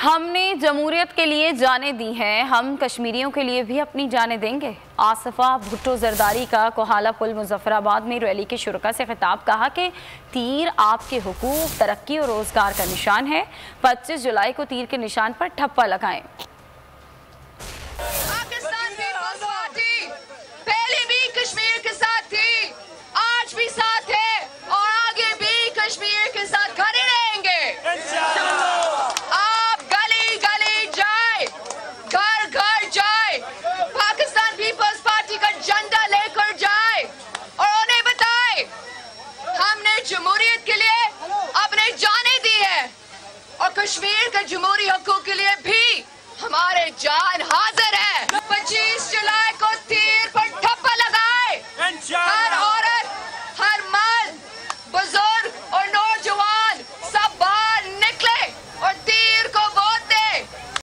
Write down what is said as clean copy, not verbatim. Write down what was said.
हमने जमहूरियत के लिए जाने दी हैं, हम कश्मीरियों के लिए भी अपनी जानें देंगे। आसिफा भुट्टो जरदारी का कोहाला पुल मुजफ्फराबाद में रैली के शुरका से खिताब, कहा कि तीर आपके हुकूक, तरक्की और रोजगार का निशान है। 25 जुलाई को तीर के निशान पर ठप्पा लगाएं। पाकिस्तान पीपल्स पार्टी पहले भी कश्मीर के साथ थी, आज भी साथ है और आगे भी कश्मीर के साथ खड़े रहेंगे। आप गली गली जाए, घर घर जाए, पाकिस्तान पीपल्स पार्टी का झंडा लेकर जाए और उन्हें बताए हमने जमहूरियत के लिए अपने जाने दी है और कश्मीर के जमहूरी हकूक के लिए भी हमारे जान हाजिर है।